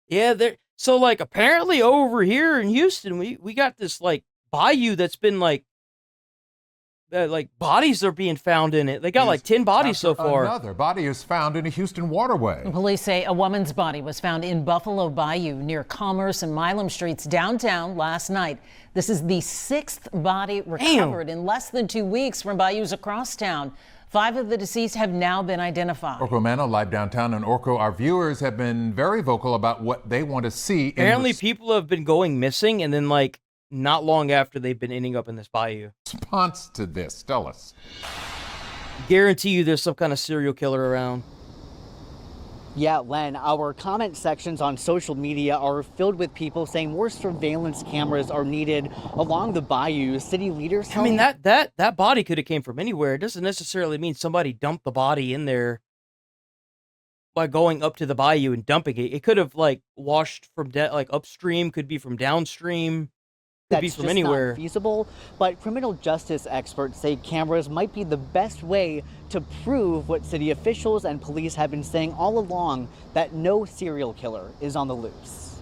Yeah, there. So like apparently over here in Houston, we got this like bayou that's been like bodies are being found in it. They got like Is 10 bodies after so far. another body is found in a Houston waterway. Police say a woman's body was found in Buffalo Bayou near Commerce and Milam Streets downtown last night. This is the sixth body recovered in less than 2 weeks from bayous across town. 5 of the deceased have now been identified. Orko Mano live downtown, and Orko, our viewers have been very vocal about what they want to see. Apparently, people have been going missing, and then like not long after they've been ending up in this bayou. Response to this, tell us. Guarantee you, there's some kind of serial killer around. Yeah, Len, our comment sections on social media are filled with people saying more surveillance cameras are needed along the bayou. City leaders I mean, that body could have came from anywhere. It doesn't necessarily mean somebody dumped the body in there by going up to the bayou and dumping it. It could have like washed from like upstream, could be from downstream, could be that's from just anywhere. not feasible, but criminal justice experts say cameras might be the best way to prove what city officials and police have been saying all along, that no serial killer is on the loose.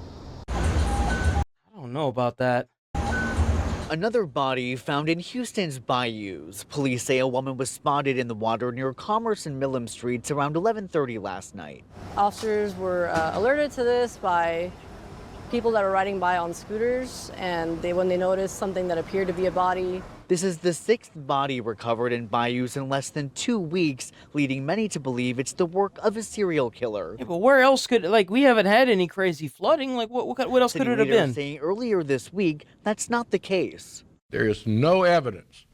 I don't know about that. Another body found in Houston's bayous. Police say a woman was spotted in the water near Commerce and Milam Streets around 11:30 last night. Officers were alerted to this by people that are riding by on scooters, and when they noticed something that appeared to be a body. This is the sixth body recovered in bayous in less than 2 weeks, leading many to believe it's the work of a serial killer. Yeah, but where else could, like, we haven't had any crazy flooding. Like, what else could it have been? Saying earlier this week that's not the case. There is no evidence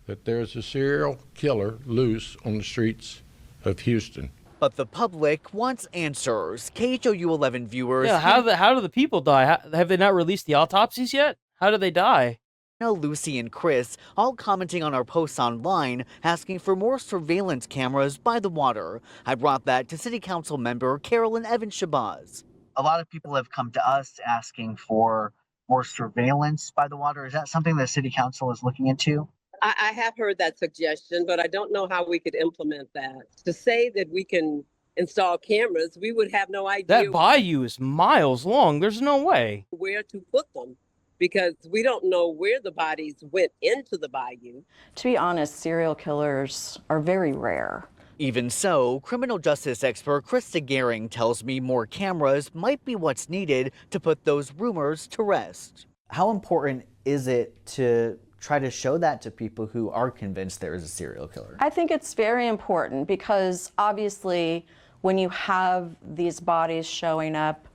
that there's a serial killer loose on the streets of Houston. But the public wants answers. KHOU 11 viewers. Yeah, how do the people die? Have they not released the autopsies yet? How do they die? Lucy and Chris, all commenting on our posts online, asking for more surveillance cameras by the water. I brought that to City Council member Carolyn Evans-Shabazz. A lot of people have come to us asking for more surveillance by the water. Is that something the City Council is looking into? I have heard that suggestion, but I don't know how we could implement that. To say that we can install cameras, we would have no idea. That bayou is miles long. There's no way. Where to put them, because we don't know where the bodies went into the bayou. To be honest, serial killers are very rare. Even so, criminal justice expert Krista Gehring tells me more cameras might be what's needed to put those rumors to rest. How important is it to try to show that to people who are convinced there is a serial killer? I think it's very important because obviously when you have these bodies showing up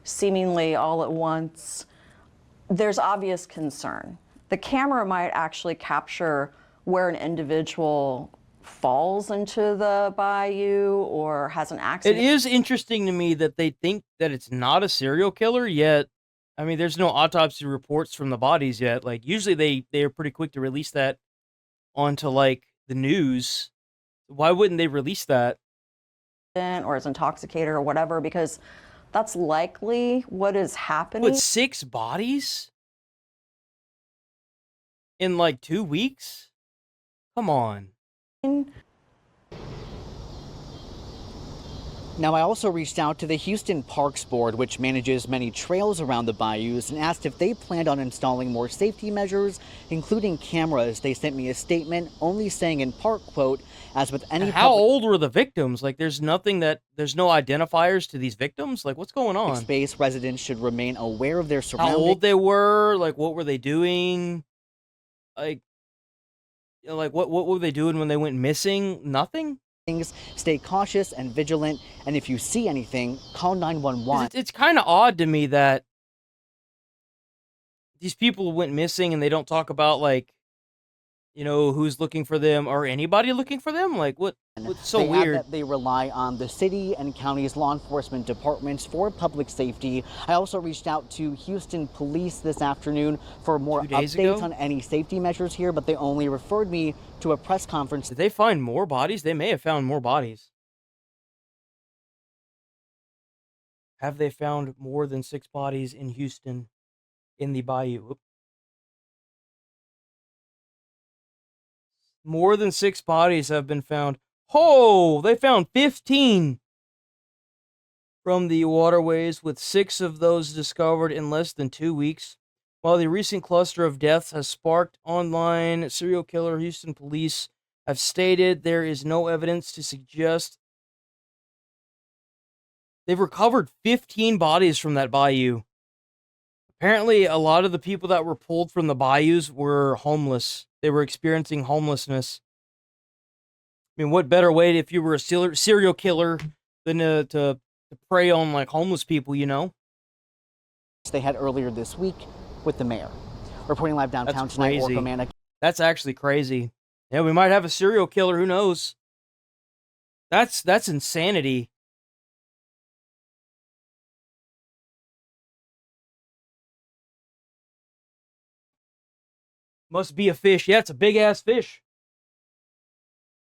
seemingly all at once, there's obvious concern. The camera might actually capture where an individual falls into the bayou or has an accident. It is interesting to me that they think that it's not a serial killer yet. I mean, there's no autopsy reports from the bodies yet. Like, usually they're pretty quick to release that onto, like, the news. Why wouldn't they release that? Or is intoxicated or whatever, because that's likely what is happening. With 6 bodies? In, like, 2 weeks? Come on. Now, I also reached out to the Houston Parks Board, which manages many trails around the bayous, and asked if they planned on installing more safety measures, including cameras. They sent me a statement only saying in part, quote, as with any How old were the victims? Like, there's no identifiers to these victims? Like, what's going on? Space, residents should remain aware of their surroundings. How old they were? Like, what were they doing? Like, you know, like what were they doing when they went missing? Nothing? Stay cautious and vigilant, and if you see anything, call 911. It's kind of odd to me that these people went missing and they don't talk about, like, you know, who's looking for them or anybody looking for them. Like, what's so they weird? That they rely on the city and county's law enforcement departments for public safety. I also reached out to Houston Police this afternoon for more updates on any safety measures here, but they only referred me to a press conference. Did they find more bodies? They may have found more bodies. Have they found more than 6 bodies in Houston in the bayou? More than 6 bodies have been found. Oh, they found 15. from the waterways, with 6 of those discovered in less than 2 weeks. While the recent cluster of deaths has sparked online serial killer, Houston police have stated there is no evidence to suggest. They've recovered 15 bodies from that bayou. Apparently, a lot of the people that were pulled from the bayous were homeless. They were experiencing homelessness. I mean, what better way if you were a serial killer than to prey on like homeless people, you know? They had earlier this week with the mayor. Reporting live downtown tonight, Orkomana. That's actually crazy. Yeah, we might have a serial killer. Who knows? That's insanity. Must be a fish. Yeah, it's a big ass fish.